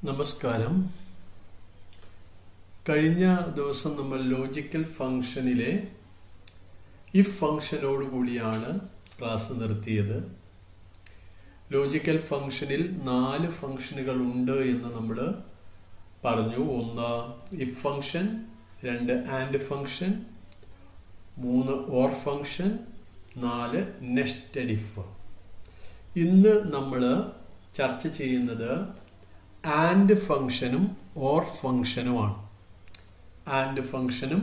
നമസ്കാരം. കഴിഞ്ഞ ദിവസം നമ്മൾ ലോജിക്കൽ ഫംഗ്ഷനിലെ ഇഫ് ഫംഗ്ഷനോട് കൂടിയാണ് ക്ലാസ് നിർത്തിയത്. ലോജിക്കൽ ഫംഗ്ഷനിൽ 4 ഫംഗ്ഷനുകൾ ഉണ്ട് എന്ന് നമ്മൾ പറഞ്ഞു. 1 if function, 2 and function, 3 or function, 4 nested if. ഇന്ന് നമ്മൾ ചർച്ച ചെയ്യുന്നത് ആൻഡ് ഫംഗ്ഷനും ഓർ ഫംഗ്ഷനുമാണ്. ആൻഡ് ഫംഗ്ഷനും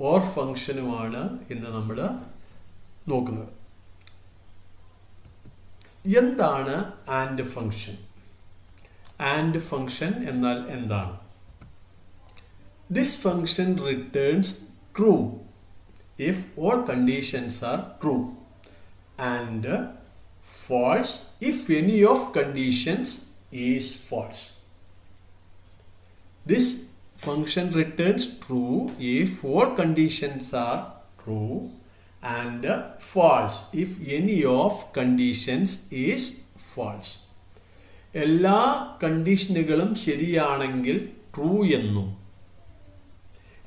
ഓർ ഫംഗ്ഷനുമാണ് ഇന്ന് നമ്മൾ നോക്കുന്നത്. എന്താണ് ആൻഡ് ഫംഗ്ഷൻ? ആൻഡ് ഫംഗ്ഷൻ എന്നാൽ എന്താണ്? This function returns true if all conditions are true and false if any of conditions is false. This function returns true if all conditions are true and false if any of conditions is false. എല്ലാ കണ്ടീഷനുകളും ശരിയാണെങ്കിൽ true എന്നും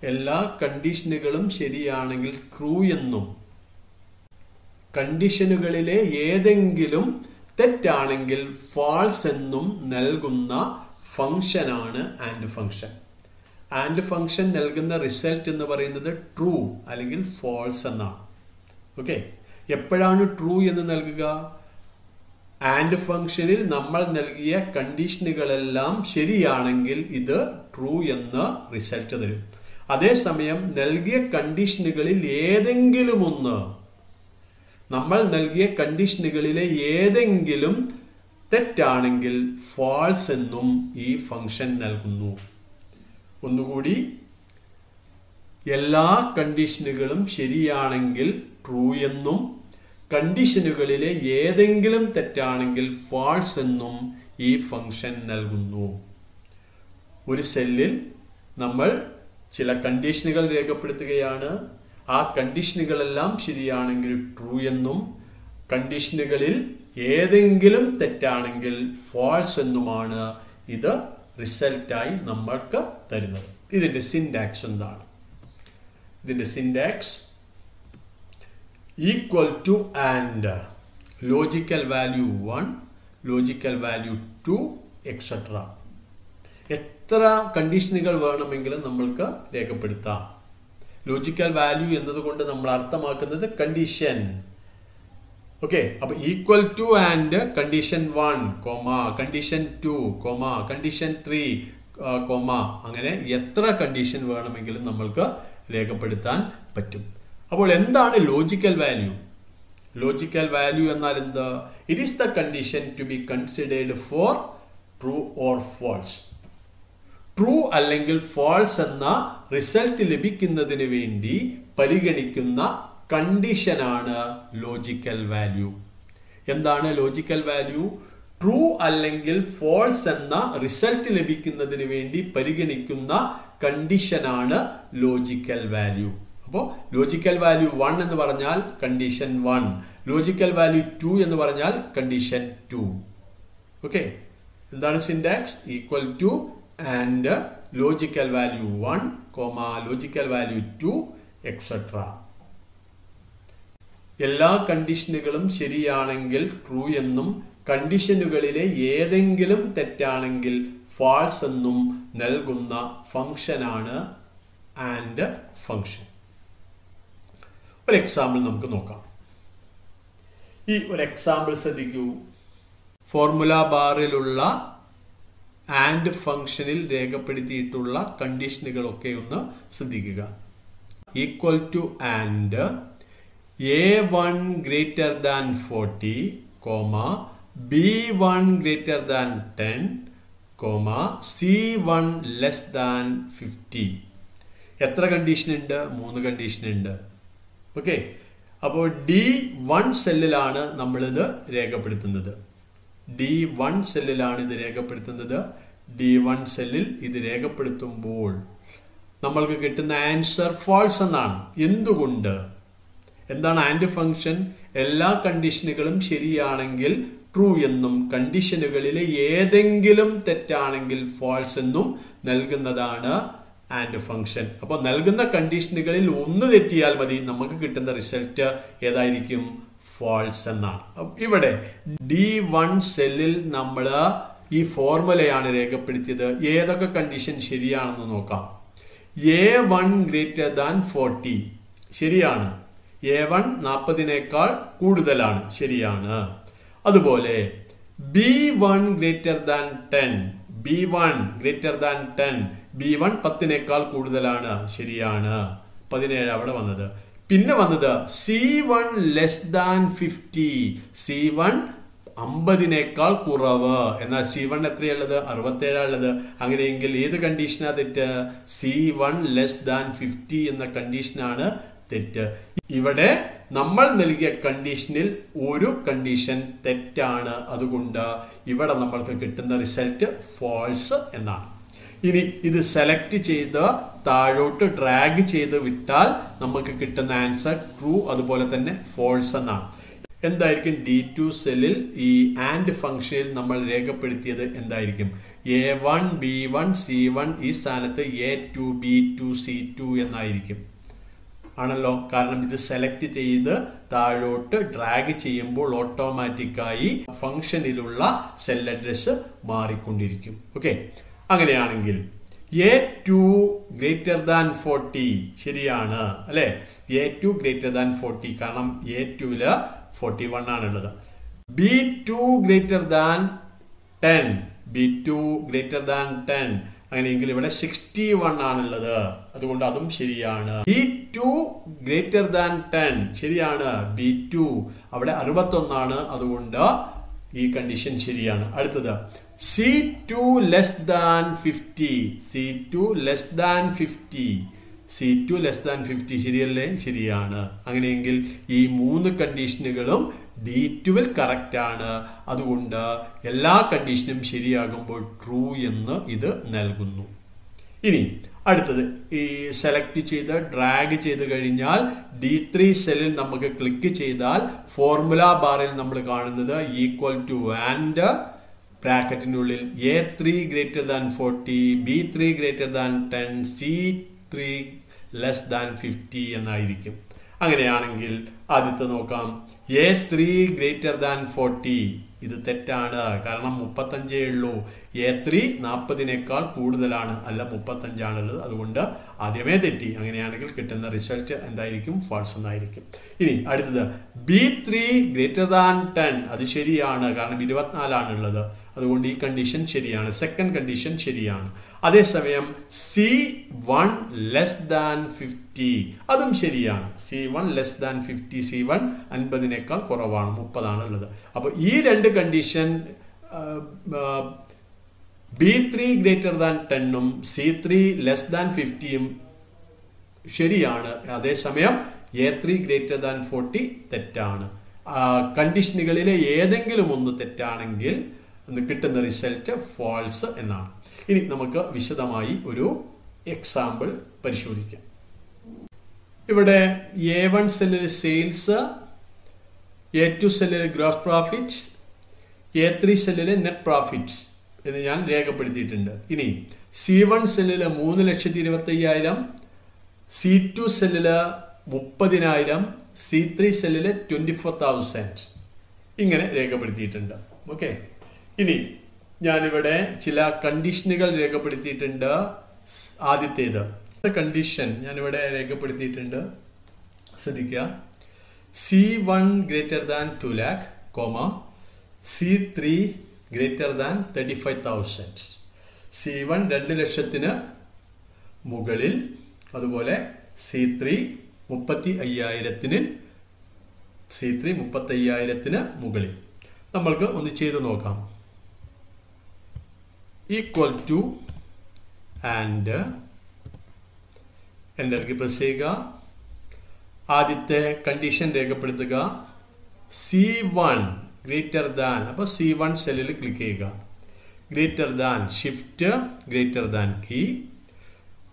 എല്ലാ കണ്ടീഷനുകളും ശരിയാണെങ്കിൽ true എന്നും കണ്ടീഷനുകളിലെ ഏതെങ്കിലും തെറ്റാണെങ്കിൽ false എന്നും നൽകുന്ന ഫംഗ്ഷനാണ് ആൻഡ് ഫംഗ്ഷൻ. ആൻഡ് ഫംഗ്ഷൻ നൽകുന്ന റിസൾട്ട് എന്ന് പറയുന്നത് ട്രൂ അല്ലെങ്കിൽ ഫാൾസ് എന്നാണ്. ഓക്കെ, എപ്പോഴാണ് ട്രൂ എന്ന് നൽകുക? ആൻഡ് ഫംഗ്ഷനിൽ നമ്മൾ നൽകിയ കണ്ടീഷനുകളെല്ലാം ശരിയാണെങ്കിൽ ഇത് ട്രൂ എന്ന റിസൾട്ട് തരും. അതേസമയം നൽകിയ കണ്ടീഷനുകളിൽ ഏതെങ്കിലും ഒന്ന്, നമ്മൾ നൽകിയ കണ്ടീഷനുകളിലെ ഏതെങ്കിലും തെറ്റാണെങ്കിൽ ഫാൾസ് എന്നും ഈ ഫംഗ്ഷൻ നൽകുന്നു. ഒന്നുകൂടി, എല്ലാ കണ്ടീഷനുകളും ശരിയാണെങ്കിൽ ട്രൂ എന്നും കണ്ടീഷനുകളിലെ ഏതെങ്കിലും തെറ്റാണെങ്കിൽ ഫാൾസ് എന്നും ഈ ഫംഗ്ഷൻ നൽകുന്നു. ഒരു സെല്ലിൽ നമ്മൾ ചില കണ്ടീഷനുകൾ രേഖപ്പെടുത്തുകയാണ്. ആ കണ്ടീഷനുകളെല്ലാം ശരിയാണെങ്കിൽ ട്രൂ എന്നും കണ്ടീഷനുകളിൽ ഏതെങ്കിലും തെറ്റാണെങ്കിൽ ഫാൾസ് എന്നുമാണ് ഇത് റിസൾട്ടായി നമ്മൾക്ക് തരുന്നത്. ഇതിന്റെ സിൻടാക്സ് എന്താണ്? ഇതിന്റെ syntax equal to and logical value 1, logical value 2 etcetera. എത്ര കണ്ടീഷനുകൾ വേണമെങ്കിലും നമ്മൾക്ക് രേഖപ്പെടുത്താം. ലോജിക്കൽ വാല്യൂ എന്നതുകൊണ്ട് നമ്മൾ അർത്ഥമാക്കുന്നത് കണ്ടീഷൻ. ഓക്കെ, അപ്പൊ equal to and condition 1, condition 2, condition 3, അങ്ങനെ എത്ര കണ്ടീഷൻ വേണമെങ്കിലും നമ്മൾക്ക് രേഖപ്പെടുത്താൻ പറ്റും. അപ്പോൾ എന്താണ് ലോജിക്കൽ വാല്യൂ? ലോജിക്കൽ വാല്യൂ എന്നാൽ എന്താ? It is the condition to be considered for true or false. True അല്ലെങ്കിൽ ഫാൾസ് എന്ന റിസൾട്ട് ലഭിക്കുന്നതിന് വേണ്ടി പരിഗണിക്കുന്ന കണ്ടീഷനാണ് ലോജിക്കൽ വാല്യൂ. എന്താണ് ലോജിക്കൽ വാല്യൂ? ട്രൂ അല്ലെങ്കിൽ ഫാൾസ് എന്ന റിസൾട്ട് ലഭിക്കുന്നതിന് വേണ്ടി പരിഗണിക്കുന്ന കണ്ടീഷനാണ് ലോജിക്കൽ വാല്യൂ. അപ്പോൾ ലോജിക്കൽ വാല്യൂ 1 എന്ന് പറഞ്ഞാൽ കണ്ടീഷൻ 1, ലോജിക്കൽ വാല്യൂ 2 എന്ന് പറഞ്ഞാൽ കണ്ടീഷൻ 2. ഓക്കെ, എന്താണ് syntax? Equal to and logical value 1, logical value 2 etcetera. എല്ലാ കണ്ടീഷനുകളും ശരിയാണെങ്കിൽ ട്രൂ എന്നും കണ്ടീഷനുകളിലെ ഏതെങ്കിലും തെറ്റാണെങ്കിൽ ഫാൾസ് എന്നും നൽകുന്ന ഫംഗ്ഷനാണ് ആൻഡ് ഫംഗ്ഷൻ. ഒരു എക്സാമ്പിൾ നമുക്ക് നോക്കാം. ഈ ഒരു എക്സാമ്പിൾ ശ്രദ്ധിക്കൂ. ഫോർമുല ബാറിലുള്ള ആൻഡ് ഫംഗ്ഷനിൽ രേഖപ്പെടുത്തിയിട്ടുള്ള കണ്ടീഷനുകളൊക്കെ ഒന്ന് ശ്രദ്ധിക്കുക. Equal to and A1 greater than 40, B1 greater than 10, C1 less than 50. എത്ര കണ്ടീഷൻ ഉണ്ട്? 3 കണ്ടീഷൻ ഉണ്ട്. ഓക്കെ, അപ്പോൾ D1 സെല്ലിലാണ് നമ്മളിത് രേഖപ്പെടുത്തുന്നത്. D1 സെല്ലിലാണ് ഇത് രേഖപ്പെടുത്തുന്നത്. D1 സെല്ലിൽ ഇത് രേഖപ്പെടുത്തുമ്പോൾ നമ്മൾക്ക് കിട്ടുന്ന ആൻസർ ഫാൾസ് എന്നാണ്. എന്തുകൊണ്ട്? എന്താണ് ആൻഡ് ഫംഗ്ഷൻ? എല്ലാ കണ്ടീഷനുകളും ശരിയാണെങ്കിൽ ട്രൂ എന്നും കണ്ടീഷനുകളിലെ ഏതെങ്കിലും തെറ്റാണെങ്കിൽ ഫാൾസ് എന്നും നൽകുന്നതാണ് ആൻഡ് ഫംഗ്ഷൻ. അപ്പോൾ നൽകുന്ന കണ്ടീഷനുകളിൽ ഒന്ന് തെറ്റിയാൽ മതി, നമുക്ക് കിട്ടുന്ന റിസൾട്ട് ഏതായിരിക്കും? ഫാൾസ് എന്നാണ്. ഇവിടെ D1 സെല്ലിൽ നമ്മൾ ഈ ഫോർമുലയാണ് രേഖപ്പെടുത്തിയത്. ഏതൊക്കെ കണ്ടീഷൻ ശരിയാണെന്ന് നോക്കാം. A1 ഗ്രേറ്റർ ദാൻ 40 ശരിയാണ്. A1 40നേക്കാൾ കൂടുതലാണ് ശരിയാണ്. അതുപോലെ B1 greater than 10 B1 greater than 10 B1 10നേക്കാൾ കൂടുതലാണ് ശരിയാണ്. 17 അവിടെ വന്നത്. പിന്നെ വന്നത് C1 ലെസ് ദാൻ 50 C1 50നേക്കാൾ കുറവ്. എന്നാൽ C1 എത്രയുള്ളത്? 67 ഉള്ളത്. അങ്ങനെയെങ്കിൽ ഏത് കണ്ടീഷനാ തെറ്റ്? C1 ലെസ് ദാൻ 50 എന്ന കണ്ടീഷനാണ് തെറ്റ്. ഇവിടെ നമ്മൾ നൽകിയ കണ്ടീഷനിൽ ഒരു കണ്ടീഷൻ തെറ്റാണ്. അതുകൊണ്ട് ഇവിടെ നമ്മൾക്ക് കിട്ടുന്ന റിസൾട്ട് ഫാൾസ് എന്നാണ്. ഇനി ഇത് സെലക്ട് ചെയ്ത് താഴോട്ട് ഡ്രാഗ് ചെയ്ത് വിട്ടാൽ നമുക്ക് കിട്ടുന്ന ആൻസർ ട്രൂ, അതുപോലെ തന്നെ ഫാൾസ് എന്നാണ്. എന്തായിരിക്കും D2 സെല്ലിൽ ഈ ആൻഡ് ഫംഗ്ഷനിൽ നമ്മൾ രേഖപ്പെടുത്തിയത് എന്തായിരിക്കും? A1 B1 C1 ഈ സ്ഥാനത്ത് A2 B2 C2 എന്നായിരിക്കും ആണല്ലോ. കാരണം ഇത് സെലക്ട് ചെയ്ത് താഴോട്ട് ഡ്രാഗ് ചെയ്യുമ്പോൾ ഓട്ടോമാറ്റിക്കായി ഫംഗ്ഷനിലുള്ള സെൽ അഡ്രസ് മാറിക്കൊണ്ടിരിക്കും. ഓക്കെ, അങ്ങനെയാണെങ്കിൽ A2 ഗ്രേറ്റർ ദാൻ 40 ശരിയാണ് അല്ലെ? A2 ഗ്രേറ്റർ ദാൻ 40 കാരണം A2 41 ആണുള്ളത്. B2 greater than 10 B2 greater than 10 അങ്ങനെയെങ്കിൽ ഇവിടെ 61 ആണുള്ളത്. അതുകൊണ്ട് അതും ശരിയാണ്. B2 ഗ്രേറ്റർ ദാൻ 10 ശരിയാണ്. B2 അവിടെ 61 ആണ്. അതുകൊണ്ട് ഈ കണ്ടീഷൻ ശരിയാണ്. അടുത്തത് C2 less than 50 C2 less than 50 C2 less than 50 ശരിയല്ലേ? ശരിയാണ്. അങ്ങനെയെങ്കിൽ ഈ മൂന്ന് കണ്ടീഷനുകളും D2 കറക്റ്റ് ആണ്. അതുകൊണ്ട് എല്ലാ കണ്ടീഷനും ശരിയാകുമ്പോൾ ട്രൂ എന്ന് ഇത് നൽകുന്നു. ഇനി അടുത്തത് ഈ സെലക്ട് ചെയ്ത് ഡ്രാഗ് ചെയ്ത് കഴിഞ്ഞാൽ D3 സെല്ലിൽ നമുക്ക് ക്ലിക്ക് ചെയ്താൽ ഫോർമുല ബാറിൽ നമ്മൾ കാണുന്നത് ഈക്വൽ ടു ആൻഡ് ബ്രാക്കറ്റിനുള്ളിൽ A3 greater than 40 B3 greater than 10 C3 less than 50 എന്നായിരിക്കും. അങ്ങനെയാണെങ്കിൽ ആദ്യത്തെ നോക്കാം. A3 ഗ്രേറ്റർ ദാൻ 40 ഇത് തെറ്റാണ്. കാരണം 35 ഉള്ളൂ. A3 40നേക്കാൾ കൂടുതലാണ്, അല്ല 35 ആണുള്ളത്. അതുകൊണ്ട് ആദ്യമേ തെറ്റി. അങ്ങനെയാണെങ്കിൽ കിട്ടുന്ന റിസൾട്ട് എന്തായിരിക്കും? ഫാൾസ് എന്നായിരിക്കും. ഇനി അടുത്തത് B3 ഗ്രേറ്റർ ദാൻ 10 അത് ശരിയാണ്. കാരണം 24 ആണുള്ളത്. അതുകൊണ്ട് ഈ കണ്ടീഷൻ ശരിയാണ്. സെക്കൻഡ് കണ്ടീഷൻ ശരിയാണ്. അതേസമയം C1 ലെസ് ദാൻ 50 അതും ശരിയാണ്. C1 ലെസ് ദാൻ 50 C1 50നേക്കാൾ കുറവാണ്, 30 ആണുള്ളത്. അപ്പോൾ ഈ രണ്ട് കണ്ടീഷൻ B3 ഗ്രേറ്റർ ദാൻ 10ഉം C3 ലെസ് ദാൻ 50യും ശരിയാണ്. അതേസമയം A3 ഗ്രേറ്റർ ദാൻ 40 തെറ്റാണ്. കണ്ടീഷനുകളിലെ ഏതെങ്കിലും ഒന്ന് തെറ്റാണെങ്കിൽ കിട്ടുന്ന റിസൾട്ട് ഫാൾസ് എന്നാണ്. ഇനി നമുക്ക് വിശദമായി ഒരു എക്സാമ്പിൾ പരിശോധിക്കാം. ഇവിടെ A1 സെല്ലിൽ സെയിൽസ്, A2 സെല്ലിൽ ഗ്രോസ് പ്രോഫിറ്റ്, A3 സെല്ലിൽ നെറ്റ് പ്രോഫിറ്റ് എന്ന് ഞാൻ രേഖപ്പെടുത്തിയിട്ടുണ്ട്. ഇനി C1 സെല്ലിൽ 3,25,000, C2 സെല്ലിൽ 30,000, C3 സെല്ലിൽ 24,000 ഇങ്ങനെ രേഖപ്പെടുത്തിയിട്ടുണ്ട്. ഓക്കെ, ഇനി ഞാനിവിടെ ചില കണ്ടീഷനുകൾ രേഖപ്പെടുത്തിയിട്ടുണ്ട്. ആദ്യത്തേത് കണ്ടീഷൻ ഞാനിവിടെ രേഖപ്പെടുത്തിയിട്ടുണ്ട്, ശ്രദ്ധിക്കുക. C1 greater than 2 lakh, C3 greater than 35,000. C1 2 ലക്ഷത്തിന് മുകളിൽ, അതുപോലെ C3 35,000 മുകളിൽ. നമ്മൾക്ക് ഒന്ന് ചെയ്തു നോക്കാം. Equal to and enter press ചെയ്യുക. ആദ്യത്തെ കണ്ടീഷൻ രേഖപ്പെടുത്തുക. C1 ഗ്രേറ്റർ ദാൻ, അപ്പോൾ C1 സെല്ലിൽ ക്ലിക്ക് ചെയ്യുക. Greater than shift greater than key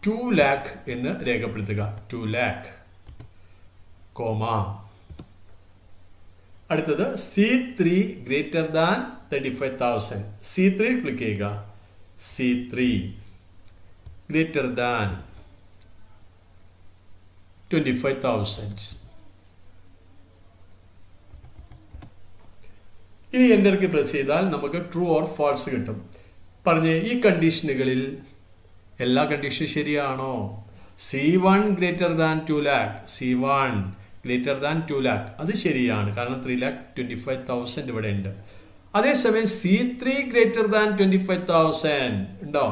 2 lakh എന്ന് രേഖപ്പെടുത്തുക. 2 lakh, അടുത്തത് C3 greater than 35,000. C3 click ചെയ്യുക. C3 greater than 25,000. ഇനി എൻ്റർക്ക് പ്രസ് ചെയ്താൽ നമുക്ക് ട്രൂ ഓർ ഫാൾസ് കിട്ടും. പറഞ്ഞ് ഈ കണ്ടീഷനുകളിൽ എല്ലാ കണ്ടീഷനും ശരിയാണോ? C1 greater than 2 lakh, C1 greater than 2 lakh അത് ശരിയാണ്, കാരണം 3,25,000 ഇവിടെ ഉണ്ട്. അതേസമയം C3 ഗ്രേറ്റർ ദാൻ 25,000 ഉണ്ടോ?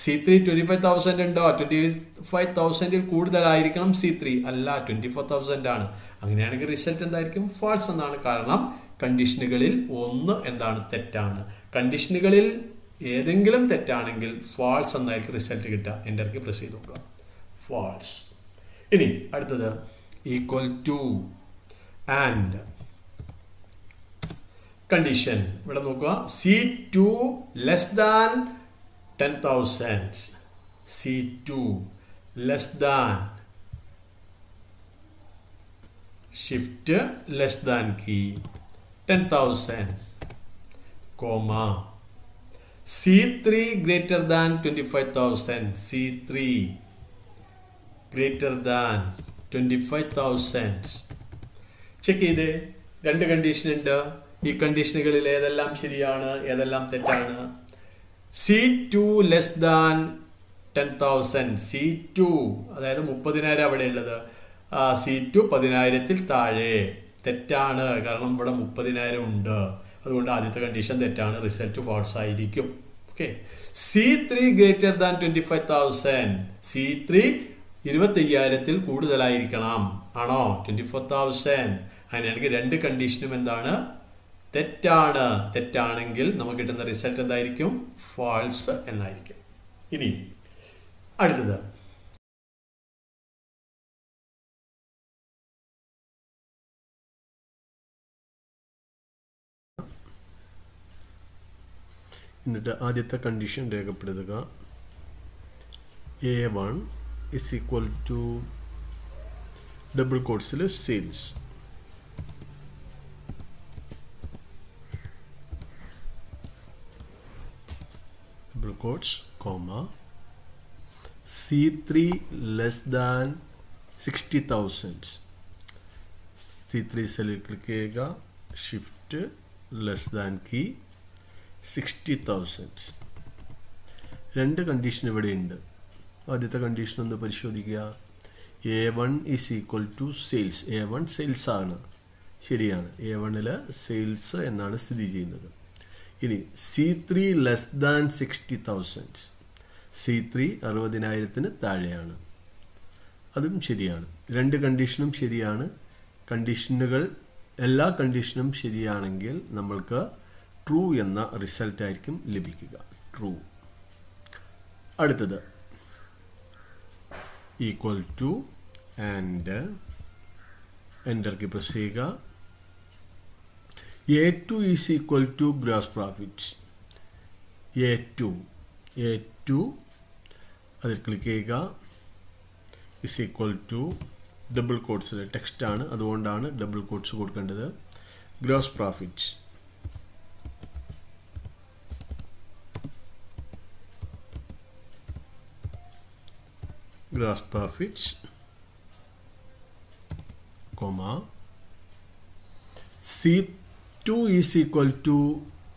C3 25,000 ഉണ്ടോ? 25,000 കൂടുതലായിരിക്കണം C3, അല്ല 24,000 ആണ്. അങ്ങനെയാണെങ്കിൽ റിസൾട്ട് എന്തായിരിക്കും? ഫാൾസ് എന്നാണ്. കാരണം കണ്ടീഷനുകളിൽ ഒന്ന് എന്താണ്? തെറ്റാണ്. കണ്ടീഷനുകളിൽ ഏതെങ്കിലും തെറ്റാണെങ്കിൽ ഫാൾസ് എന്നായിരിക്കും റിസൾട്ട് കിട്ടുക. എൻ്റർക്ക് പ്രസ് ചെയ്ത് നോക്കുക. ഫാൾസ്. ഇനി അടുത്തത് ഈക്വൽ ടു ആൻഡ് കണ്ടീഷൻ. ഇവിടെ നോക്കുക. C2 less than 10,000. C2 less than shift less than key 10,000 comma C3 greater than 25,000. C3 greater than 25,000. Check ചെയ്ത് രണ്ട് കണ്ടീഷൻ ഉണ്ട്. ഈ കണ്ടീഷനുകളിൽ ഏതെല്ലാം ശരിയാണ്, ഏതെല്ലാം തെറ്റാണ്? C2 less than 10,000. C2 അതായത് 30,000 അവിടെ ഉള്ളത്. C2 10,000 താഴെ. തെറ്റാണ്, കാരണം ഇവിടെ 30,000 ഉണ്ട്. അതുകൊണ്ട് ആദ്യത്തെ കണ്ടീഷൻ തെറ്റാണ്. റിസൾട്ട് ഫാൾസ് ആയിരിക്കും. Okay. C3 greater than 25,000. C3 25,000 കൂടുതലായിരിക്കണം. ആണോ? 24,000. അങ്ങനെയാണെങ്കിൽ രണ്ട് കണ്ടീഷനും എന്താണ്? തെറ്റാണ്. തെറ്റാണെങ്കിൽ നമുക്ക് കിട്ടുന്ന റിസൾട്ട് എന്തായിരിക്കും? ഫാൾസ് എന്നായിരിക്കും. ഇനി അടുത്തത് എന്നിട്ട് ആദ്യത്തെ കണ്ടീഷൻ രേഖപ്പെടുത്തുക. A1 is equal to double കോട്ട്സിൽ sales. Double quotes comma C3 less than 60,000. C3 സെല്ലിൽ ക്ലിക്ക് ചെയ്യുക. Shift less than key 60,000. രണ്ട് കണ്ടീഷൻ ഇവിടെ ഉണ്ട്. ആദ്യത്തെ കണ്ടീഷൻ ഒന്ന് പരിശോധിക്കുക. A1 is equal to sales. A1 sales ആണ്, ശരിയാണ്. A1 സെയിൽസ് എന്നാണ് സ്ഥിതി ചെയ്യുന്നത്. ഇനി C3 ലെസ് ദാൻ 60,000. C3 60,000 താഴെയാണ്, അതും ശരിയാണ്. രണ്ട് കണ്ടീഷനും ശരിയാണ്. കണ്ടീഷനുകൾ എല്ലാ കണ്ടീഷനും ശരിയാണെങ്കിൽ നമ്മൾക്ക് ട്രൂ എന്ന റിസൾട്ട് ആയിരിക്കും ലഭിക്കുക. ട്രൂ. അടുത്തത് ഈക്വൽ ടു ആൻഡ് എൻ്റർക്ക് പ്രസ് ചെയ്യുക. A2 is equal to gross profit. A2 അതിൽ ക്ലിക്ക് ചെയ്യുക. ഇസ് ഈക്വൽ ടു ഡബിൾ കോട്ട്സിലെ ടെക്സ്റ്റാണ്, അതുകൊണ്ടാണ് ഡബിൾ കോട്ട്സ് കൊടുക്കേണ്ടത്. Gross profit gross profits, comma C2 is equal to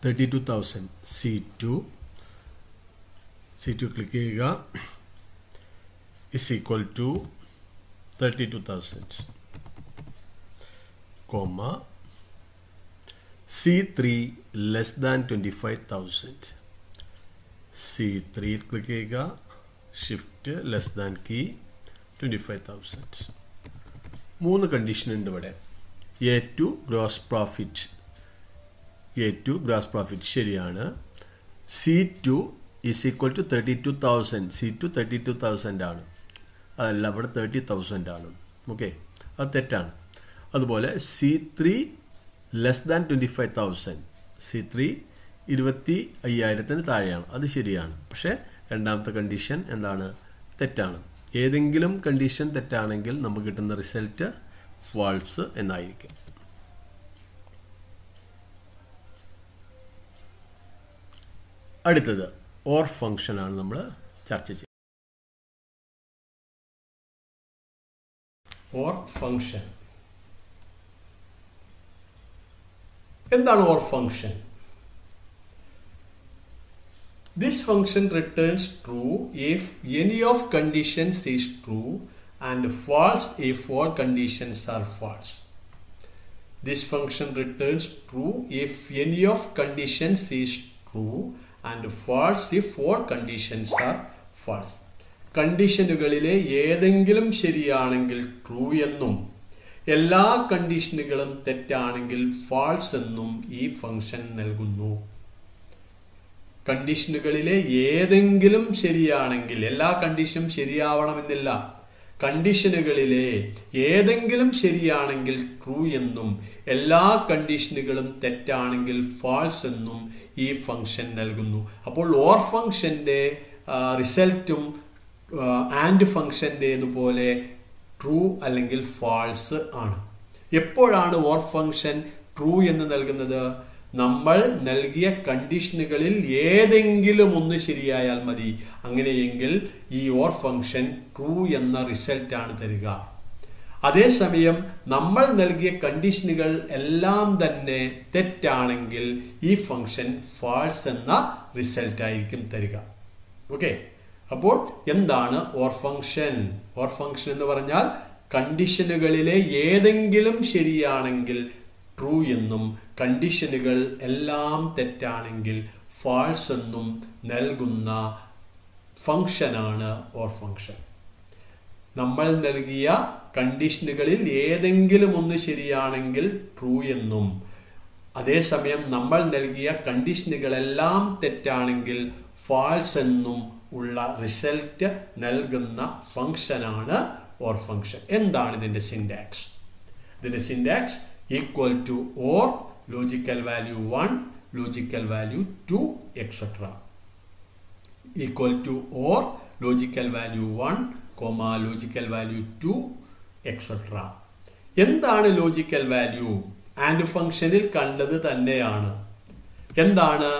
32,000. C2 click ചെയ്യുക. is equal to 32,000, comma C3 less than 25,000. C3 click ചെയ്യുക. Shift less than key 25,000. മൂന്ന് condition ഉണ്ട് ഇവിടെ. A2 gross profit ശരിയാണ്. C2 is equal to 32,000. C2 32,000 ആണ്, അതല്ല ഇവിടെ 30,000 ആണ്. ഓക്കെ, അത് തെറ്റാണ്. അതുപോലെ C3 ലെസ് ദാൻ 25,000. C3 25,000 താഴെയാണ്, അത് ശരിയാണ്. പക്ഷേ രണ്ടാമത്തെ കണ്ടീഷൻ എന്താണ്? തെറ്റാണ്. ഏതെങ്കിലും കണ്ടീഷൻ തെറ്റാണെങ്കിൽ നമുക്ക് കിട്ടുന്ന റിസൾട്ട് ഫാൾസ് എന്നായിരിക്കും. അടുത്തത് ഓർ ഫംഗ്ഷനാണ് നമ്മൾ ചർച്ച ചെയ്യുന്നത്. ഓർ ഫംഗ്ഷൻ എന്താണ്? Or function, this function returns true if any of conditions is true and false if all conditions are false. This function returns true if any of conditions is true and false if all conditions are false. കണ്ടീഷനുകളിലെ ഏതെങ്കിലും ശരിയാണെങ്കിൽ true എന്നും എല്ലാ കണ്ടീഷനുകളും തെറ്റാണെങ്കിൽ false എന്നും ഈ function നൽകുന്നു. കണ്ടീഷനുകളിലെ ഏതെങ്കിലും ശരിയാണെങ്കിൽ, എല്ലാ കണ്ടീഷനും ശരിയാവണമെന്നില്ല, കണ്ടീഷനുകളിലെ ഏതെങ്കിലും ശരിയാണെങ്കിൽ ട്രൂ എന്നും എല്ലാ കണ്ടീഷനുകളും തെറ്റാണെങ്കിൽ ഫാൾസ് എന്നും ഈ ഫംഗ്ഷൻ നൽകുന്നു. അപ്പോൾ ഓർ ഫംഗ്ഷന്റെ റിസൾട്ടും ആൻഡ് ഫംഗ്ഷൻ്റേതുപോലെ ട്രൂ അല്ലെങ്കിൽ ഫാൾസ് ആണ്. എപ്പോഴാണ് ഓർ ഫംഗ്ഷൻ ട്രൂ എന്ന് നൽകുന്നത്? നമ്മൾ നൽകിയ കണ്ടീഷനുകളിൽ ഏതെങ്കിലും ഒന്ന് ശരിയായാൽ മതി. അങ്ങനെയെങ്കിൽ ഈ ഓർ ഫംഗ്ഷൻ ട്രൂ എന്ന റിസൾട്ടാണ് തരിക. അതേസമയം നമ്മൾ നൽകിയ കണ്ടീഷനുകൾ എല്ലാം തന്നെ തെറ്റാണെങ്കിൽ ഈ ഫംഗ്ഷൻ ഫാൾസ് എന്ന റിസൾട്ടായിരിക്കും തരിക. ഓക്കെ, അപ്പോൾ എന്താണ് ഓർ ഫംഗ്ഷൻ? ഓർ ഫംഗ്ഷൻ എന്ന് പറഞ്ഞാൽ കണ്ടീഷനുകളിലെ ഏതെങ്കിലും ശരിയാണെങ്കിൽ ട്രൂ എന്നും കണ്ടീഷനുകൾ എല്ലാം തെറ്റാണെങ്കിൽ ഫാൾസ് എന്നും നൽകുന്ന ഫംഗ്ഷനാണ് ഓർ ഫംഗ്ഷൻ. നമ്മൾ നൽകിയ കണ്ടീഷനുകളിൽ ഏതെങ്കിലും ഒന്ന് ശരിയാണെങ്കിൽ ട്രൂ എന്നും അതേസമയം നമ്മൾ നൽകിയ കണ്ടീഷനുകളെല്ലാം തെറ്റാണെങ്കിൽ ഫാൾസ് എന്നും ഉള്ള റിസൾട്ട് നൽകുന്ന ഫംഗ്ഷനാണ് ഓർ ഫംഗ്ഷൻ. എന്താണ് ഇതിൻ്റെ സിൻടാക്സ്? ഇതിൻ്റെ syntax equal to or logical value 1, logical value 2, etc. Equal to or logical value 1, comma logical value 2, etc. എന്താണ് ലോജിക്കൽ വാല്യൂ? ആൻഡ് ഫംഗ്ഷനിൽ കണ്ടത് തന്നെയാണ്. എന്താണ്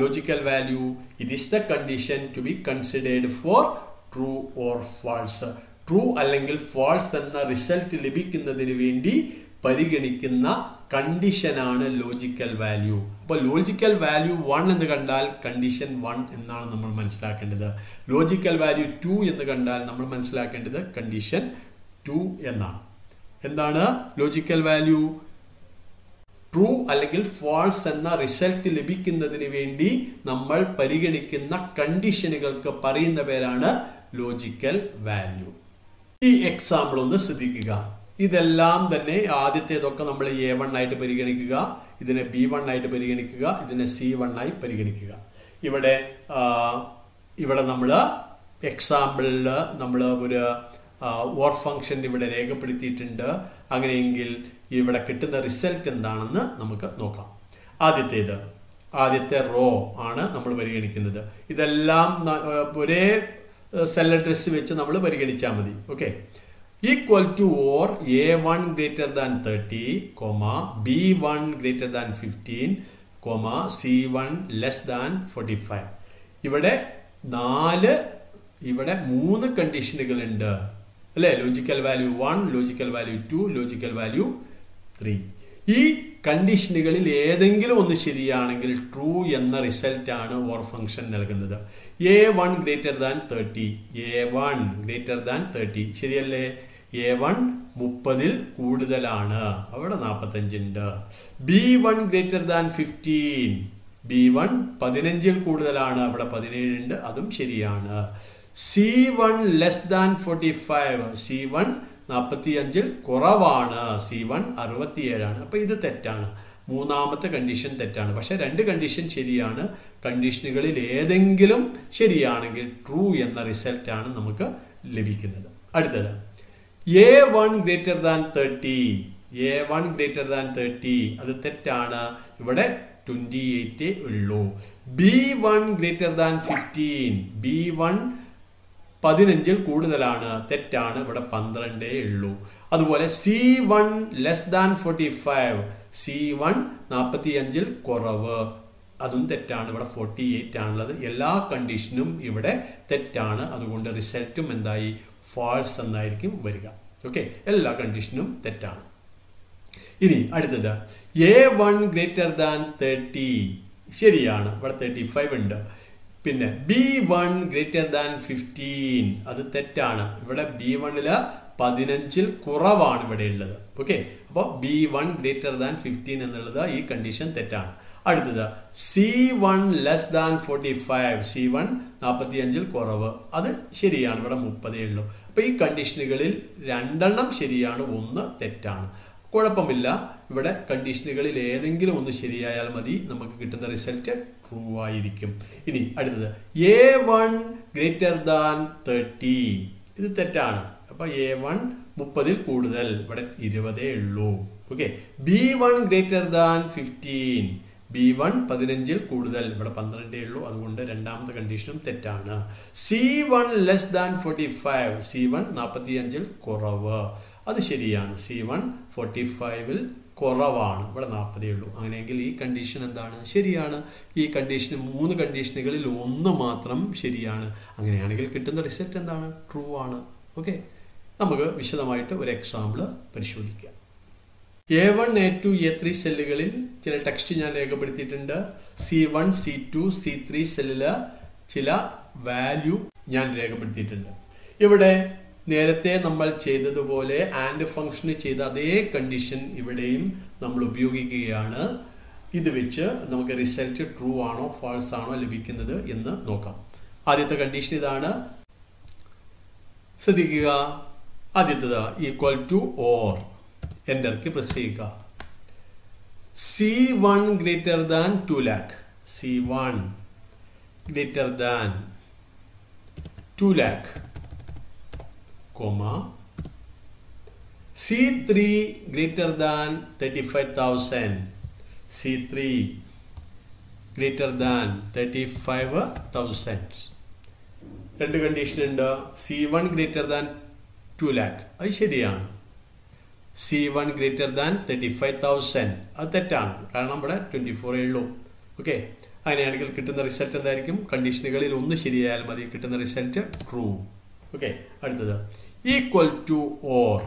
logical value? It is the condition to be considered for true or false. True അല്ലെങ്കിൽ false എന്ന result ലഭിക്കുന്നതിന് വേണ്ടി പരിഗണിക്കുന്ന കണ്ടീഷനാണ് ലോജിക്കൽ വാല്യൂ. അപ്പോൾ ലോജിക്കൽ വാല്യൂ 1 എന്ന് കണ്ടാൽ കണ്ടീഷൻ 1 എന്നാണ് നമ്മൾ മനസ്സിലാക്കേണ്ടത്. ലോജിക്കൽ വാല്യൂ 2 എന്ന് കണ്ടാൽ നമ്മൾ മനസ്സിലാക്കേണ്ടത് കണ്ടീഷൻ 2 എന്നാണ്. എന്താണ് ലോജിക്കൽ വാല്യൂ? ട്രൂ അല്ലെങ്കിൽ ഫാൾസ് എന്ന റിസൾട്ട് ലഭിക്കുന്നതിന് വേണ്ടി നമ്മൾ പരിഗണിക്കുന്ന കണ്ടീഷനുകൾക്ക് പറയുന്ന പേരാണ് ലോജിക്കൽ വാല്യൂ. ഈ എക്സാമ്പിൾ ഒന്ന് ശ്രദ്ധിക്കുക. ഇതെല്ലാം തന്നെ ആദ്യത്തേതൊക്കെ നമ്മൾ A1 ആയിട്ട് പരിഗണിക്കുക, ഇതിനെ B1 ആയിട്ട് പരിഗണിക്കുക, ഇതിനെ C1 ആയി പരിഗണിക്കുക. ഇവിടെ നമ്മൾ എക്സാമ്പിളിൽ നമ്മൾ ഒരു ഓർ ഫംഗ്ഷൻ ഇവിടെ രേഖപ്പെടുത്തിയിട്ടുണ്ട്. അങ്ങനെയെങ്കിൽ ഇവിടെ കിട്ടുന്ന റിസൾട്ട് എന്താണെന്ന് നമുക്ക് നോക്കാം. ആദ്യത്തെ റോ ആണ് നമ്മൾ പരിഗണിക്കുന്നത്. ഇതെല്ലാം ഒരേ സെൽ അഡ്രസ് വെച്ച് നമ്മൾ പരിഗണിച്ചാൽ മതി. Okay, equal to or A1 greater than 30, B1 greater than 15, C1 less than 45. ഇവിടെ 3 കണ്ടീഷനുകളുണ്ട് അല്ലേ? Logical value 1, logical value 2, logical value 3. ഈ കണ്ടീഷനുകളിൽ ഏതെങ്കിലും ഒന്ന് ശരിയാണെങ്കിൽ ട്രൂ എന്ന റിസൾട്ടാണ് ഓർ ഫംഗ്ഷൻ നൽകുന്നത്. A1 greater than 30, A1 greater than 30 ശരിയല്ലേ? A1 30-ൽ കൂടുതലാണ്, അവിടെ 45 ഉണ്ട്. B1 greater than 15, B1 15-ൽ കൂടുതലാണ്, അവിടെ 17 ഉണ്ട്, അതും ശരിയാണ്. C1 less than 45, C1 45-ൽ കുറവാണ്, C1 67 ആണ്. അപ്പോൾ ഇത് തെറ്റാണ്. മൂന്നാമത്തെ കണ്ടീഷൻ തെറ്റാണ്. പക്ഷേ 2 കണ്ടീഷൻ ശരിയാണ്. കണ്ടീഷനുകളിൽ ഏതെങ്കിലും ശരിയാണെങ്കിൽ ട്രൂ എന്ന റിസൾട്ടാണ് നമുക്ക് ലഭിക്കുന്നത്. അടുത്തത് A1 greater than 30, A1 greater than 30 അത് തെറ്റാണ്. ഇവിടെ 28 ഉള്ളൂ. B1 greater than 15, B1 15-ൽ കൂടുതലാണ്, തെറ്റാണ്. ഇവിടെ 12 ഉള്ളൂ. അതുപോലെ C1 less than 45, C1 45-ൽ കുറവ്, അതും തെറ്റാണ്. ഇവിടെ 48 ആണുള്ളത്. എല്ലാ കണ്ടീഷനും ഇവിടെ തെറ്റാണ്. അതുകൊണ്ട് റിസൾട്ടും എന്തായി? ഫാൾസ് എന്നായിരിക്കും വരിക. ഓക്കെ, എല്ലാ കണ്ടീഷനും തെറ്റാണ്. ഇനി അടുത്തത് A1 ഗ്രേറ്റർ ദാൻ 30 ശരിയാണ്. ഇവിടെ 35 ഉണ്ട്. പിന്നെ B1 ഗ്രേറ്റർ ദാൻ 15 അത് തെറ്റാണ്. ഇവിടെ B1 15 കുറവാണ് ഇവിടെ ഉള്ളത്. ഓക്കെ, അപ്പോൾ B1 ഗ്രേറ്റർ ദാൻ 15 എന്നുള്ളത് ഈ കണ്ടീഷൻ തെറ്റാണ്. അടുത്തത് C1 ലെസ് ദാൻ 45 C1 45 കുറവ് അത് ശരിയാണ്. ഇവിടെ 30 ഉള്ളൂ. അപ്പോൾ ഈ കണ്ടീഷനുകളിൽ 2 ശരിയാണ്, 1 തെറ്റാണ്. കുഴപ്പമില്ല, ഇവിടെ കണ്ടീഷനുകളിൽ ഏതെങ്കിലും ഒന്ന് ശരിയായാൽ മതി, നമുക്ക് കിട്ടുന്ന റിസൾട്ട് ട്രൂ ആയിരിക്കും. ഇനി അടുത്തത് A1 ഗ്രേറ്റർ ദാൻ 30 ഇത് തെറ്റാണ്. അപ്പോൾ A1 30 കൂടുതൽ, ഇവിടെ 20 ഉള്ളൂ. Okay, B1 greater than 15 B1 15 കൂടുതൽ, ഇവിടെ 12 ഉള്ളൂ. അതുകൊണ്ട് രണ്ടാമത്തെ കണ്ടീഷനും തെറ്റാണ്. C1 ലെസ് ദാൻ 45 C1 45 കുറവ് അത് ശരിയാണ്. C1 45 കുറവാണ്, ഇവിടെ 40 ഉള്ളൂ. അങ്ങനെയെങ്കിൽ ഈ കണ്ടീഷൻ എന്താണ്? ശരിയാണ്. ഈ കണ്ടീഷൻ 3 കണ്ടീഷനുകളിൽ 1 മാത്രം ശരിയാണ്. അങ്ങനെയാണെങ്കിൽ കിട്ടുന്ന റിസൾട്ട് എന്താണ്? ട്രൂ ആണ്. ഓക്കെ, നമുക്ക് വിശദമായിട്ട് ഒരു എക്സാമ്പിൾ പരിശോധിക്കാം. A1 A2 A3 സെല്ലുകളിൽ ചില ടെക്സ്റ്റ് ഞാൻ രേഖപ്പെടുത്തിയിട്ടുണ്ട്. C1 C2 C3 സെല്ലിൽ ചില വാല്യൂ ഞാൻ രേഖപ്പെടുത്തിയിട്ടുണ്ട്. ഇവിടെ നേരത്തെ നമ്മൾ ചെയ്തതുപോലെ ആൻഡ് ഫംഗ്ഷന് ചെയ്ത അതേ കണ്ടീഷൻ ഇവിടെയും നമ്മൾ ഉപയോഗിക്കുകയാണ്. ഇത് വെച്ച് നമുക്ക് റിസൾട്ട് ട്രൂ ആണോ ഫാൾസ് ആണോ ലഭിക്കുന്നത് എന്ന് നോക്കാം. ആദ്യത്തെ കണ്ടീഷൻ ഇതാണ്, ശ്രദ്ധിക്കുക. ആദ്യത്തേത് ഈക്വൽ ടു ഓർ, എൻ്റർക്ക് പ്രസ് ചെയ്യുക. C1 greater than 2 lakh C1 greater than 2 lakh C3 greater than 35,000 C3 greater than 35,000 രണ്ട് കണ്ടീഷൻ ഉണ്ട്. C1 greater than 2 lakh അത് ശരിയാണ്. C1 greater than 35,000 അത് തെറ്റാണ്, കാരണം ഇവിടെ 24 ഉള്ളൂ. ഓക്കെ, അങ്ങനെയാണെങ്കിൽ കിട്ടുന്ന റിസൾട്ട് എന്തായിരിക്കും? കണ്ടീഷനുകളിൽ 1 ശരിയായാൽ മതി, കിട്ടുന്ന റിസൾട്ട് ട്രൂ. ഓക്കെ, അടുത്തത് ഈക്വൽ ടു ഓർ,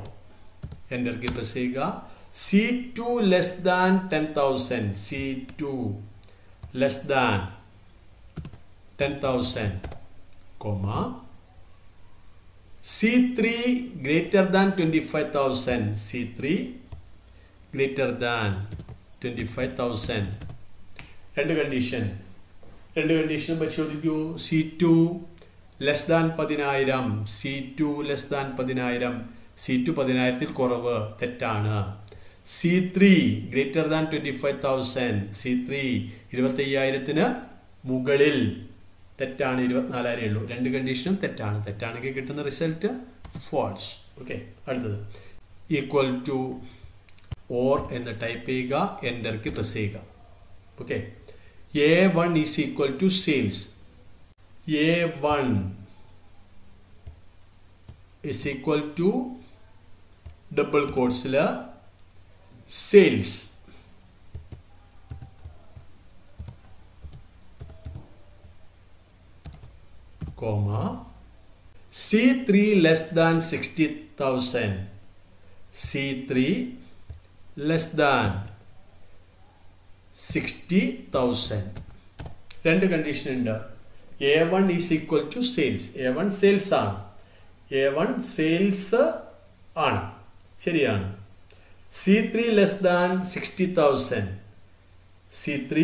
എൻ്റർക്ക് പ്രസ് ചെയ്യുക. C2 less than 10,000 C2 less than 10,000 C3 greater than 25,000 C3 greater than 25,000 രണ്ട് കണ്ടീഷൻ പരിശോധിക്കൂ. C2 less than 10,000 C2 less than 10,000 C2 10,000 കുറവ് തെറ്റാണ്. C3 ഗ്രേറ്റർ ദാൻ 25,000 C3 25,000 മുകളിൽ തെറ്റാണ്, 24,000 ഉള്ളൂ. രണ്ട് കണ്ടീഷനും തെറ്റാണ്. തെറ്റാണെങ്കിൽ കിട്ടുന്ന റിസൾട്ട് ഫാൾസ്. ഓക്കെ, അടുത്തത് ഈക്വൽ ടു ഓർ എന്ന് ടൈപ്പ് ചെയ്യുക, എൻ്റർക്ക് പ്രസ് ചെയ്യുക. Okay, A1 is equal to sales. A1 is equal to double quotes sales comma C3 less than 60,000 C3 less than 60,000 രണ്ട് കണ്ടീഷൻ ഉണ്ട്. A1 is equal to sales. A1 sales ആണ്. A1 sales ആണ്, ശരിയാണ്. C3 less than 60,000 C3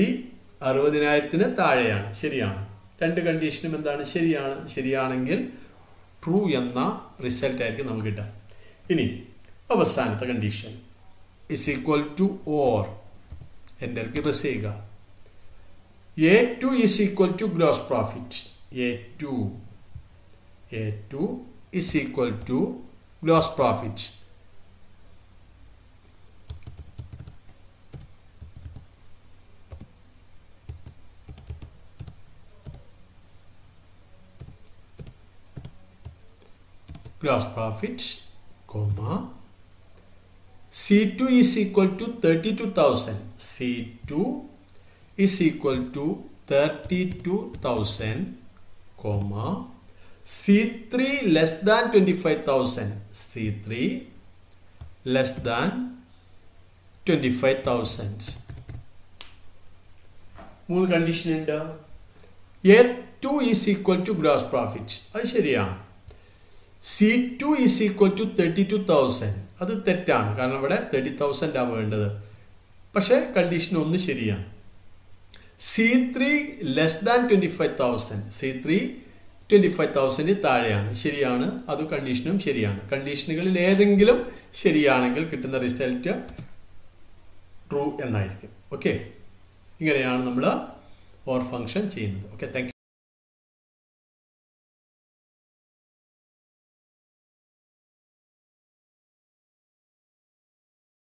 60,000 താഴെയാണ്, ശരിയാണ്. രണ്ട് കണ്ടീഷനും എന്താണ്? ശരിയാണ്. ശരിയാണെങ്കിൽ ട്രൂ എന്ന റിസൾട്ട് ആയിരിക്കും നമുക്ക് കിട്ടുക. ഇനി അവസാനത്തെ condition is equal to or, എൻ്റർക്ക് പ്രസ് ചെയ്യുക. A2 is equal to gross profit. A2 is equal to gross profit. Gross profit, comma C2 is equal to 32,000. C2 is equal to 32,000, comma, C3 less than 25,000. C3 less than 25,000. മൂന്ന് condition ഉണ്ട്. A2 is equal to gross profit. അത് ശരിയാണ്. C2 is equal to 32,000. അത് തെറ്റാണ്. കാരണം ഇവിടെ 30,000 ആണ് വേണ്ടത്. പക്ഷേ കണ്ടീഷൻ ഒന്ന് ശരിയാണ്. C3 less than 25,000. C3 25,000 താഴെയാണ്. ശരിയാണ്. അത് കണ്ടീഷനും ശരിയാണ്. കണ്ടീഷനുകളിൽ ഏതെങ്കിലും ശരിയാണെങ്കിൽ കിട്ടുന്ന റിസൾട്ട് ട്രൂ എന്നായിരിക്കും. ഓക്കെ, ഇങ്ങനെയാണ് നമ്മൾ ഓർ ഫംഗ്ഷൻ ചെയ്യുന്നത്. Okay, thank you.